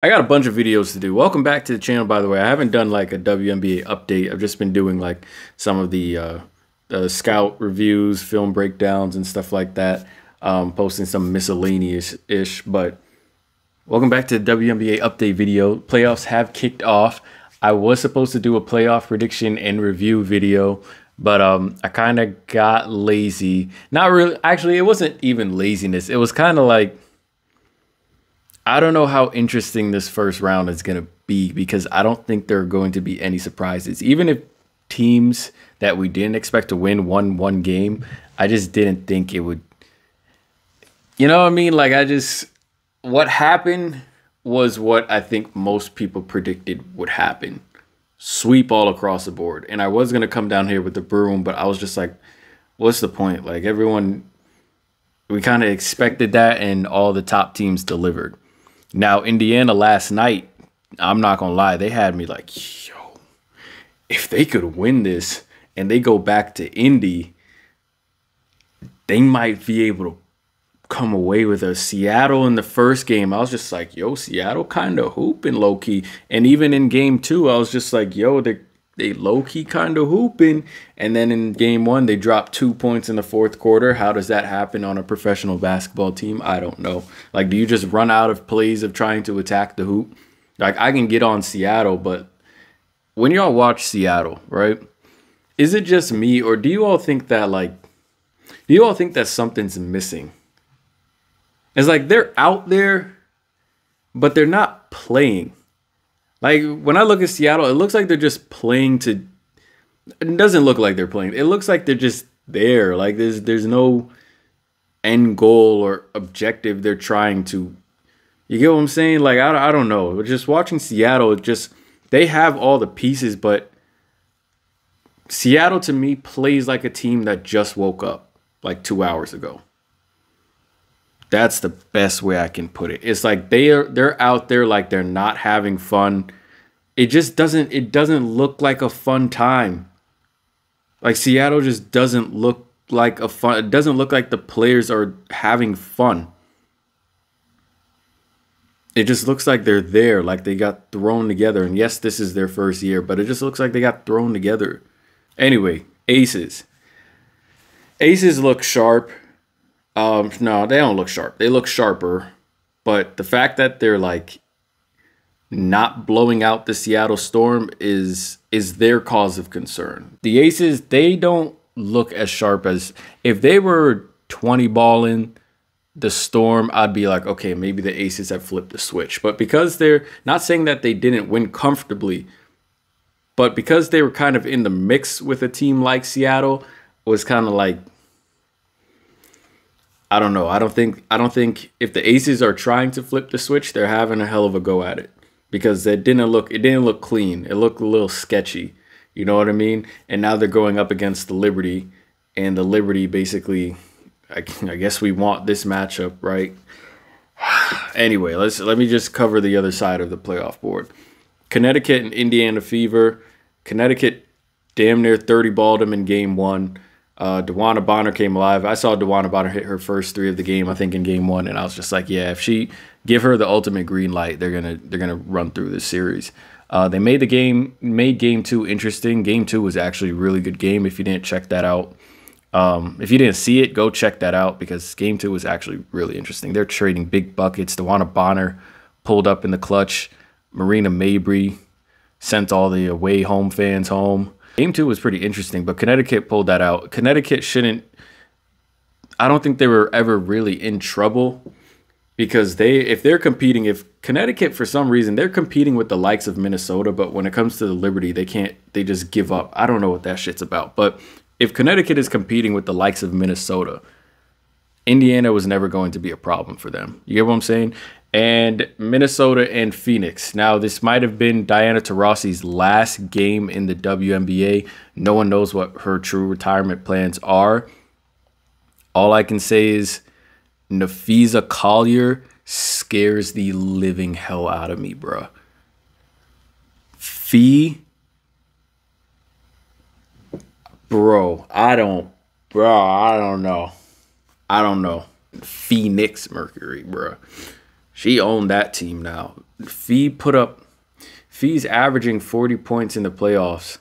I got a bunch of videos to do. Welcome back to the channel, by the way. I haven't done like a WNBA update. I've just been doing like some of the scout reviews, film breakdowns, and stuff like that. Posting some miscellaneous-ish. But welcome back to the WNBA update video. Playoffs have kicked off. I was supposed to do a playoff prediction and review video, but I kind of got lazy. Not really. Actually, it wasn't even laziness. It was kind of like, I don't know how interesting this first round is going to be because I don't think there are going to be any surprises. Even if teams that we didn't expect to win won one game, I just didn't think it would. You know what I mean? Like, what happened was what I think most people predicted would happen. Sweep all across the board. And I was going to come down here with the broom, but I was just like, what's the point? Like, we kind of expected that, and all the top teams delivered. Now, Indiana last night, I'm not going to lie, they had me like, yo, if they could win this and they go back to Indy, they might be able to come away with a Seattle in the first game. I was just like, yo, Seattle kind of hooping low-key. And even in game two, I was just like, yo, they low-key kind of hooping. And then in game one, they dropped 2 points in the fourth quarter. How does that happen on a professional basketball team? I don't know. Like, do you just run out of plays of trying to attack the hoop? Like, I can get on Seattle, but when y'all watch Seattle, right, is it just me, or do you all think that something's missing? It's like they're out there, but they're not playing. Like, when I look at Seattle, it looks like they're just playing to... It doesn't look like they're playing. It looks like they're just there. Like, there's no end goal or objective they're trying to... You get what I'm saying? Like, I don't know. Just watching Seattle, they have all the pieces, but Seattle, to me, plays like a team that just woke up like 2 hours ago. That's the best way I can put it. It's like they're out there like they're not having fun. It doesn't look like a fun time. Like, Seattle just doesn't look like a fun. It doesn't look like the players are having fun. It just looks like they're there, like they got thrown together. And yes, this is their first year, but it just looks like they got thrown together. Anyway, Aces. Aces look sharp. No, they don't look sharp. They look sharper. But the fact that they're like not blowing out the Seattle Storm is their cause of concern. The Aces, they don't look as sharp as if they were 20 balling the Storm. I'd be like, okay, maybe the Aces have flipped the switch. But because they're not saying that they didn't win comfortably, but because they were kind of in the mix with a team like Seattle, was kind of like, I don't know. I don't think if the Aces are trying to flip the switch, they're having a hell of a go at it, because it didn't look clean. It looked a little sketchy. You know what I mean? And now they're going up against the Liberty, and the Liberty basically, I guess we want this matchup, right? Anyway, let me just cover the other side of the playoff board. Connecticut and Indiana Fever. Connecticut damn near 30-balled them in game one. DeWanna Bonner came alive. I saw DeWanna Bonner hit her first three of the game, I think, in game one, and I was just like, yeah, if she give her the ultimate green light, they're gonna run through this series. They made game two interesting. Game two was actually a really good game. If you didn't check that out, if you didn't see it, go check that out, because game two was actually really interesting. They're trading big buckets. DeWanna Bonner pulled up in the clutch. Marina Mabry sent all the away home fans home. Game two was pretty interesting, but Connecticut pulled that out. Connecticut shouldn't... I don't think they were ever really in trouble, because if Connecticut, for some reason, they're competing with the likes of Minnesota, but when it comes to the Liberty, they just give up. I don't know what that shit's about. But if Connecticut is competing with the likes of Minnesota, Indiana was never going to be a problem for them. You get what I'm saying? And Minnesota and Phoenix. Now, this might have been Diana Taurasi's last game in the WNBA. No one knows what her true retirement plans are. All I can say is Nafisa Collier scares the living hell out of me, bruh. I don't know. Phoenix Mercury, bruh. She owned that team now. Fee's averaging 40 points in the playoffs.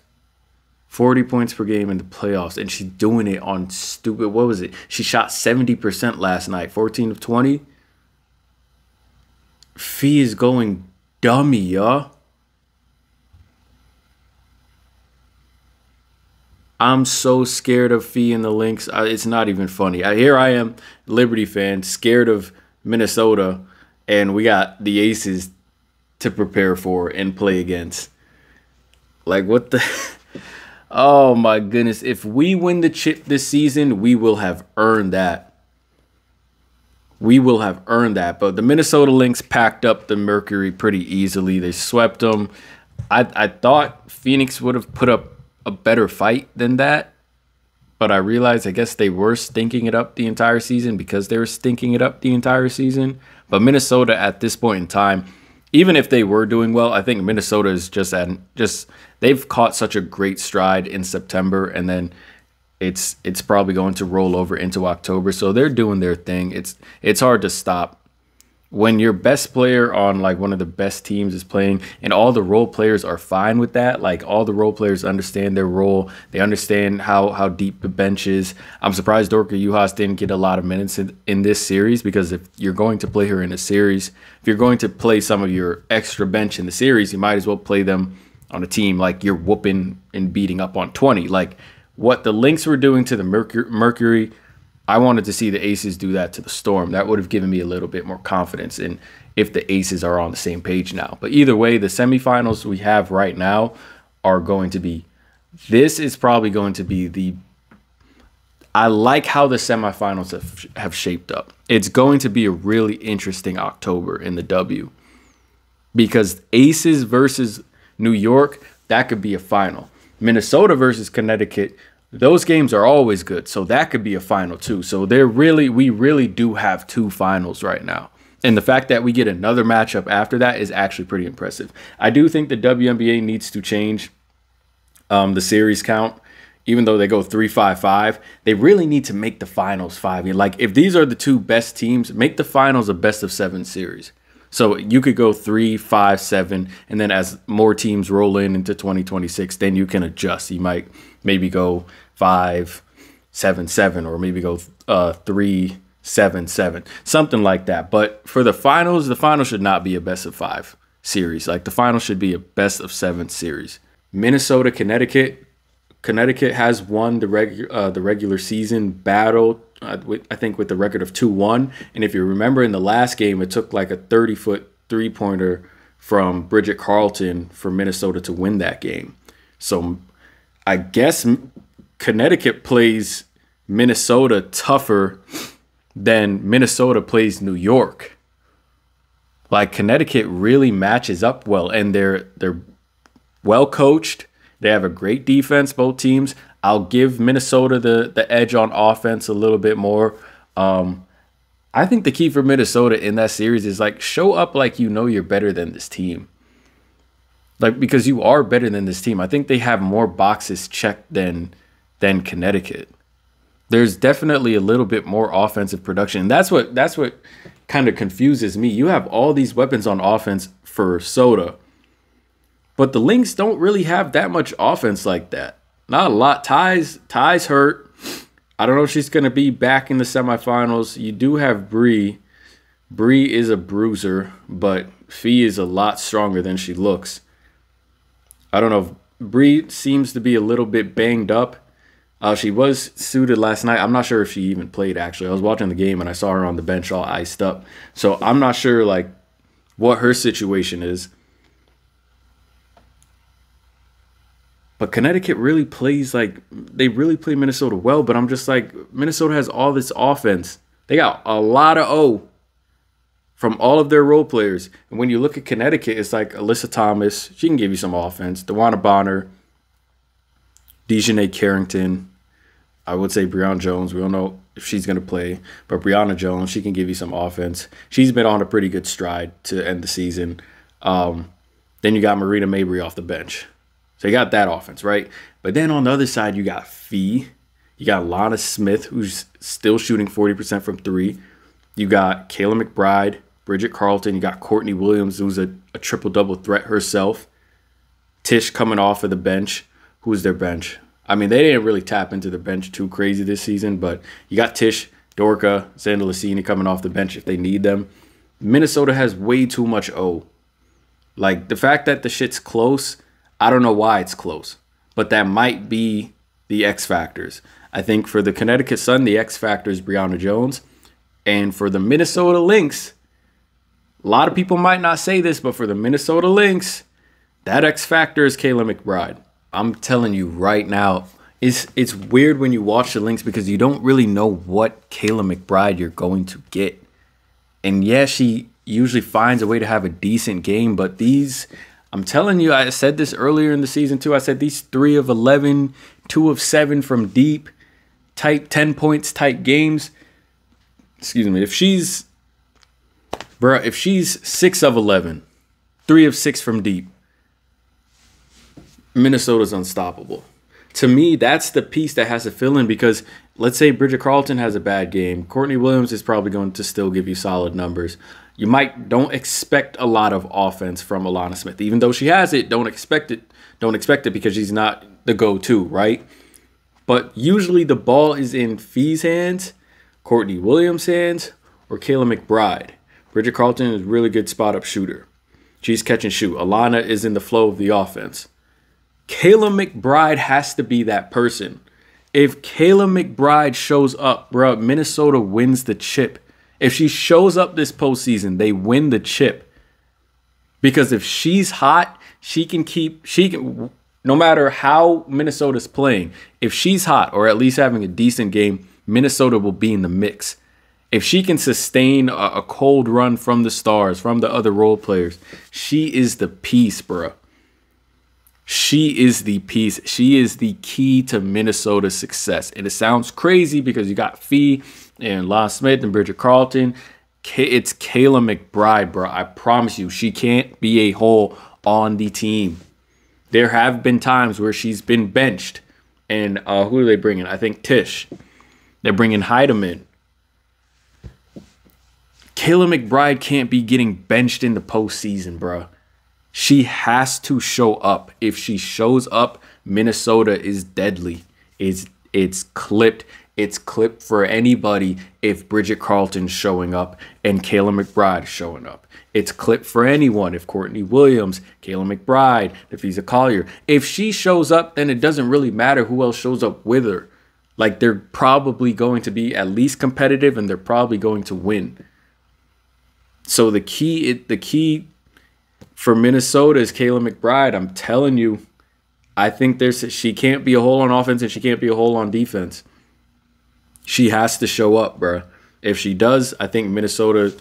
40 points per game in the playoffs, and she's doing it on stupid, what was it? She shot 70% last night, 14 of 20. Fee is going dummy, y'all. I'm so scared of Fee and the Lynx. It's not even funny. Here I am, Liberty fan, scared of Minnesota, and we got the Aces to prepare for and play against. Like, what the... Oh, my goodness. If we win the chip this season, we will have earned that. We will have earned that. But the Minnesota Lynx packed up the Mercury pretty easily. They swept them. I thought Phoenix would have put up a better fight than that. But I realized, I guess they were stinking it up the entire season because they were stinking it up the entire season. But Minnesota at this point in time, even if they were doing well, I think Minnesota is they've caught such a great stride in September, and then it's probably going to roll over into October. So they're doing their thing. It's hard to stop when your best player on like one of the best teams is playing, and all the role players are fine with that. Like, all the role players understand their role. They understand how deep the bench is. I'm surprised Dorka Juhas didn't get a lot of minutes in this series, because if you're going to play her in a series, if you're going to play some of your extra bench in the series, you might as well play them on a team like you're whooping and beating up on 20. Like what the Lynx were doing to the Mercury, I wanted to see the Aces do that to the Storm. That would have given me a little bit more confidence in if the Aces are on the same page now. But either way, the semifinals we have right now are going to be, this is probably going to be I like how the semifinals have shaped up. It's going to be a really interesting October in the W, because Aces versus New York, that could be a final. Minnesota versus Connecticut, those games are always good, so that could be a final too. So we really do have two finals right now. And the fact that we get another matchup after that is actually pretty impressive. I do think the WNBA needs to change the series count. Even though they go 3-5-5, they really need to make the finals 5. Like, if these are the two best teams, make the finals a best-of-7 series. So you could go 3-5-7, and then as more teams roll into 2026, then you can adjust. You might maybe go 5-7-7, or maybe go 3-7-7, something like that. But for the finals should not be a best-of-5 series. Like, the final should be a best-of-7 series. Minnesota, Connecticut. Connecticut has won the regular season battle, I think, with the record of 2-1. And if you remember, in the last game, it took like a 30-foot three-pointer from Bridget Carlton for Minnesota to win that game. So I guess Connecticut plays Minnesota tougher than Minnesota plays New York. Like, Connecticut really matches up well, and they're well coached. They have a great defense, both teams. I'll give Minnesota the edge on offense a little bit more. I think the key for Minnesota in that series is, like, show up like you know you're better than this team. Like, because you are better than this team. I think they have more boxes checked than Connecticut. There's definitely a little bit more offensive production. And that's what kind of confuses me. You have all these weapons on offense for Soda, but the Lynx don't really have that much offense like that. Not a lot. Ty's hurt. I don't know if she's going to be back in the semifinals. You do have Bree. Bree is a bruiser, but Fee is a lot stronger than she looks. I don't know. Bree seems to be a little bit banged up. She was suited last night. I'm not sure if she even played, actually. I was watching the game, and I saw her on the bench all iced up. So I'm not sure, like, what her situation is. But Connecticut really plays, like, they really play Minnesota well. But I'm just like, Minnesota has all this offense. They got a lot of O from all of their role players. And when you look at Connecticut, it's like Alyssa Thomas. She can give you some offense. DeWanna Bonner. Dejanay Carrington. I would say Breonna Jones. We don't know if she's going to play. But Breonna Jones, she can give you some offense. She's been on a pretty good stride to end the season. Then you got Marina Mabry off the bench. So you got that offense, right? But then on the other side, you got Fee. You got Lana Smith, who's still shooting 40% from 3. You got Kayla McBride, Bridget Carlton. You got Courtney Williams, who's a triple-double threat herself. Tish coming off of the bench. Who's their bench? I mean, they didn't really tap into the bench too crazy this season, but you got Tish, Dorka, Sandalacini coming off the bench if they need them. Minnesota has way too much O. Like, the fact that the shit's close, I don't know why it's close, but that might be the X factors. I think for the Connecticut Sun, the X factor is Brionna Jones. And for the Minnesota Lynx, a lot of people might not say this, but for the Minnesota Lynx, that X factor is Kayla McBride. I'm telling you right now, it's weird when you watch the Lynx because you don't really know what Kayla McBride you're going to get. And yeah, she usually finds a way to have a decent game, but these, I'm telling you, I said this earlier in the season too. I said these 3 of 11, 2 of 7 from deep, tight 10 points, tight games. Excuse me. If she's 6 of 11, 3 of 6 from deep, Minnesota's unstoppable. To me, that's the piece that has to fill in because let's say Bridget Carlton has a bad game. Courtney Williams is probably going to still give you solid numbers. You don't expect a lot of offense from Alana Smith. Even though she has it, don't expect it. Don't expect it because she's not the go-to, right? But usually the ball is in Fee's hands, Courtney Williams' hands, or Kayla McBride. Bridget Carlton is a really good spot-up shooter. She's catch and shoot. Alana is in the flow of the offense. Kayla McBride has to be that person. If Kayla McBride shows up, bro, Minnesota wins the chip. If she shows up this postseason, they win the chip. Because if she's hot, no matter how Minnesota's playing, if she's hot or at least having a decent game, Minnesota will be in the mix. If she can sustain a cold run from the stars, from the other role players, she is the piece, bro. She is the piece. She is the key to Minnesota's success. And it sounds crazy because you got Fee and Alana Smith and Bridget Carlton. It's Kayla McBride, bro. I promise you, she can't be a hole on the team. There have been times where she's been benched. And who are they bringing? I think Tish. They're bringing Heidemann. Kayla McBride can't be getting benched in the postseason, bro. She has to show up. If she shows up, Minnesota is deadly. It's clipped. It's clipped for anybody if Bridget Carlton's showing up and Kayla McBride is showing up. It's clipped for anyone if Courtney Williams, Kayla McBride, if he's a Collier. If she shows up, then it doesn't really matter who else shows up with her. Like, they're probably going to be at least competitive and they're probably going to win. So the key for Minnesota is Kayla McBride. I'm telling you, I think she can't be a hole on offense and she can't be a hole on defense. She has to show up, bro. If she does, I think Minnesota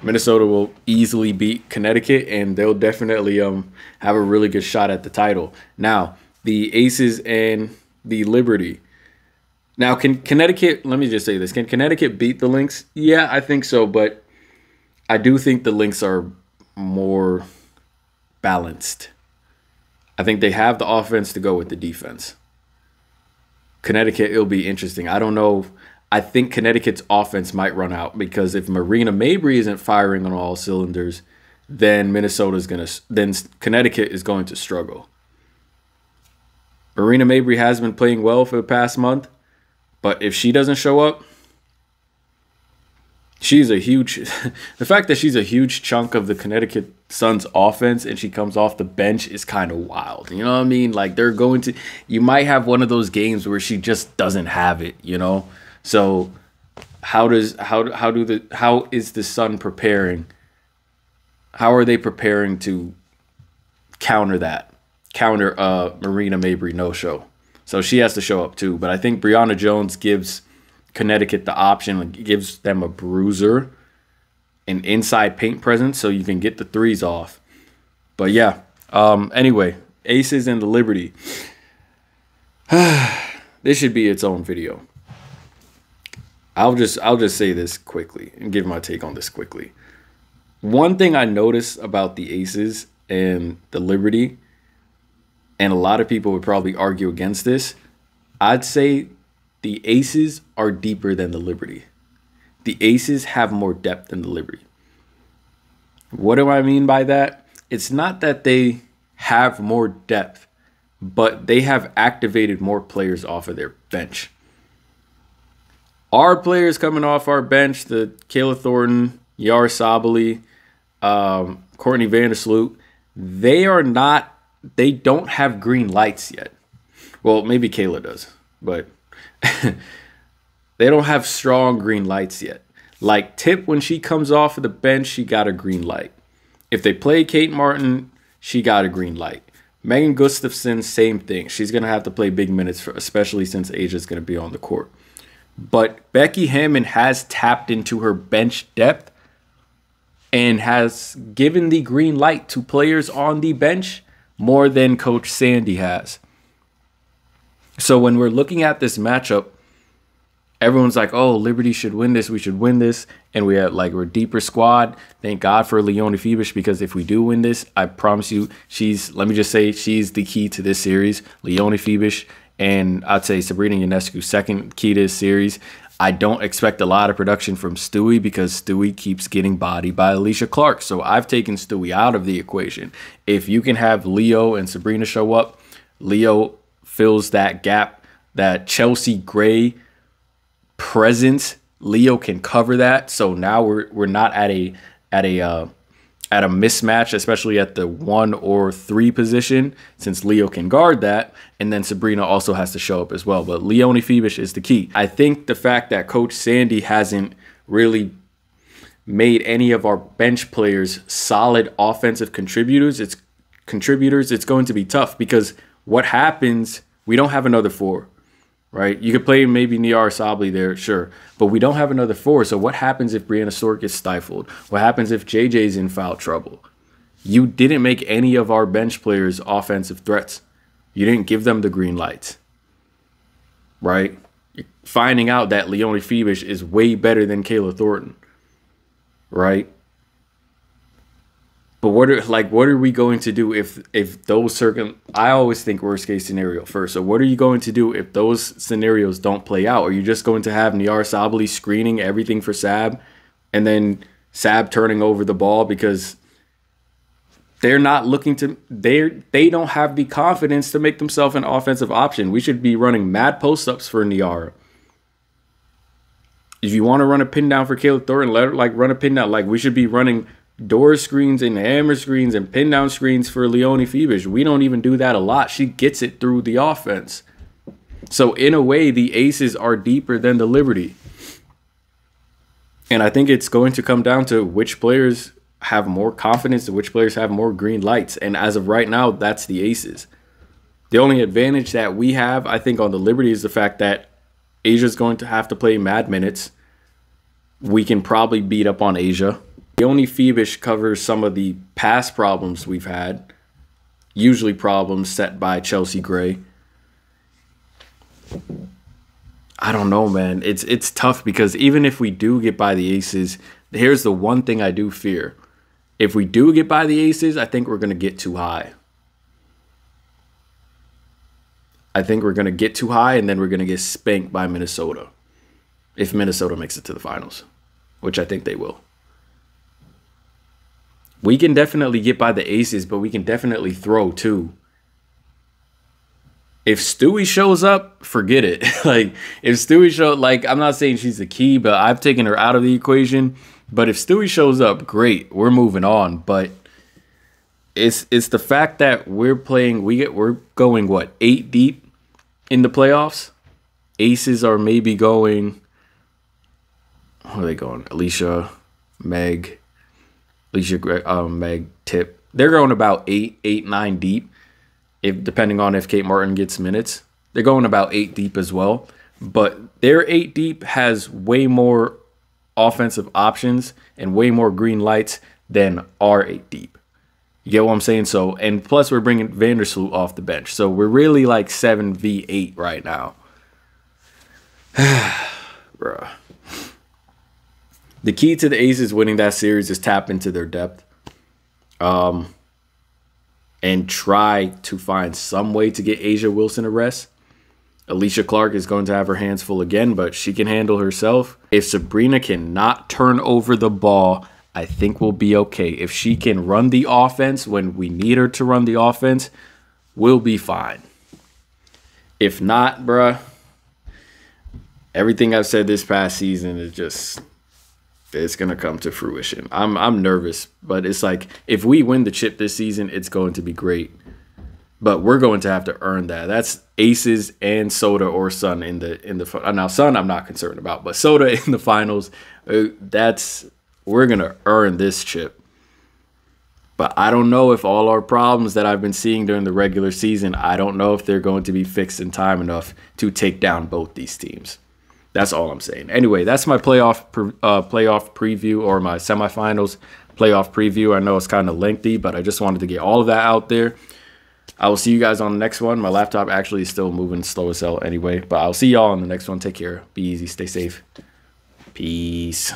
will easily beat Connecticut and they'll definitely have a really good shot at the title. Now, the Aces and the Liberty. Now, can Connecticut, let me just say this. Can Connecticut beat the Lynx? Yeah, I think so, but I do think the Lynx are more balanced. I think they have the offense to go with the defense. Connecticut, it'll be interesting. I don't know. I think Connecticut's offense might run out because if Marina Mabry isn't firing on all cylinders, then Connecticut is going to struggle. Marina Mabry has been playing well for the past month, but if she doesn't show up, the fact that she's a huge chunk of the Connecticut Suns offense and she comes off the bench is kind of wild. You know what I mean? Like, you might have one of those games where she just doesn't have it, you know? So how is the Sun preparing? How are they preparing to counter that? Counter Marina Mabry no-show. So she has to show up too. But I think Brionna Jones gives Connecticut the option, gives them a bruiser, an inside paint presence so you can get the threes off. But yeah, anyway, Aces and the Liberty. This should be its own video. I'll just say this quickly and give my take on this quickly. One thing I noticed about the Aces and the Liberty, and a lot of people would probably argue against this, I'd say the Aces are deeper than the Liberty. The Aces have more depth than the Liberty. What do I mean by that? It's not that they have more depth, but they have activated more players off of their bench. Our players coming off our bench, the Kayla Thornton, Yara Sabally, Courtney Vandersloot, they don't have green lights yet. Well, maybe Kayla does, but they don't have strong green lights yet. Like Tip, when she comes off of the bench, she got a green light. If they play Kate Martin, she got a green light. Megan Gustafson, same thing. She's going to have to play big minutes, especially since Asia's going to be on the court. But Becky Hammon has tapped into her bench depth and has given the green light to players on the bench more than Coach Sandy has. So when we're looking at this matchup, everyone's like, oh, Liberty should win this. We should win this. And we're a deeper squad. Thank God for Leonie Fiebisch, because if we do win this, I promise you, let me just say, she's the key to this series. Leonie Fiebisch, and I'd say Sabrina Ionescu, second key to this series. I don't expect a lot of production from Stewie because Stewie keeps getting bodied by Alicia Clark. So I've taken Stewie out of the equation. If you can have Leo and Sabrina show up, Leo fills that gap, that Chelsea Gray presence. Leo can cover that. So now we're not at a mismatch, especially at the 1 or 3 position, since Leo can guard that. And then Sabrina also has to show up as well. But Leonie Fiebisch is the key. I think the fact that Coach Sandy hasn't really made any of our bench players solid offensive contributors, it's going to be tough, because what happens, we don't have another 4. Right? You could play maybe Yara Sabally there, sure. But we don't have another 4. So what happens if Brianna Stewart gets stifled? What happens if JJ's in foul trouble? You didn't make any of our bench players offensive threats. You didn't give them the green lights. Right? You're finding out that Leonie Fiebisch is way better than Kayla Thornton. Right? But what are we going to do if those I always think worst case scenario first. So what are you going to do if those scenarios don't play out? Are you just going to have Yara Sabally screening everything for Sab, and then Sab turning over the ball because they're not looking to they don't have the confidence to make themselves an offensive option? We should be running mad post-ups for Yara. If you want to run a pin down for Kayla Thornton, let her run a pin down. We should be running door screens and hammer screens and pin down screens for Leonie Fiebisch. We don't even do that a lot. She gets it through the offense. So in a way, the Aces are deeper than the Liberty. And I think it's going to come down to which players have more confidence and which players have more green lights. And as of right now, that's the Aces. The only advantage that we have, I think, on the Liberty is the fact that Asia's going to have to play mad minutes. We can probably beat up on Asia. Leonie Fiebisch covers some of the past problems we've had, usually problems set by Chelsea Gray. I don't know, man. It's tough, because even if we do get by the Aces, here's the one thing I do fear. If we do get by the Aces, I think we're going to get too high. I think we're going to get too high, and then we're going to get spanked by Minnesota. If Minnesota makes it to the finals, which I think they will. We can definitely get by the Aces, but we can definitely throw too. If Stewie shows up, forget it. If Stewie shows, I'm not saying she's the key, but I've taken her out of the equation. But if Stewie shows up, great, we're moving on. But it's the fact that we're going what, 8 deep in the playoffs. Aces are maybe going. Where are they going? Alicia, Meg, Tip. They're going about 8, 9 deep. Depending on if Kate Martin gets minutes, they're going about 8 deep as well. But their 8 deep has way more offensive options and way more green lights than our 8 deep. You get what I'm saying? So, and plus we're bringing Vandersloot off the bench. So we're really 7v8 right now. Bruh. The key to the Aces winning that series is tap into their depth. And try to find some way to get Asia Wilson a rest. Alicia Clark is going to have her hands full again, but she can handle herself. If Sabrina cannot turn over the ball, I think we'll be okay. If she can run the offense when we need her to run the offense, we'll be fine. If not, bruh, everything I've said this past season is just, it's going to come to fruition. I'm nervous, but it's like, if we win the chip this season, it's going to be great. But we're going to have to earn that. That's Aces and Soda or Sun in the now Sun I'm not concerned about, but Soda in the finals, we're going to earn this chip. But I don't know if all our problems that I've been seeing during the regular season, I don't know if they're going to be fixed in time enough to take down both these teams. That's all I'm saying. Anyway, that's my playoff preview, or my semifinals playoff preview. I know it's kind of lengthy, but I just wanted to get all of that out there. I will see you guys on the next one. My laptop actually is still moving slow as hell anyway, but I'll see y'all on the next one. Take care. Be easy. Stay safe. Peace.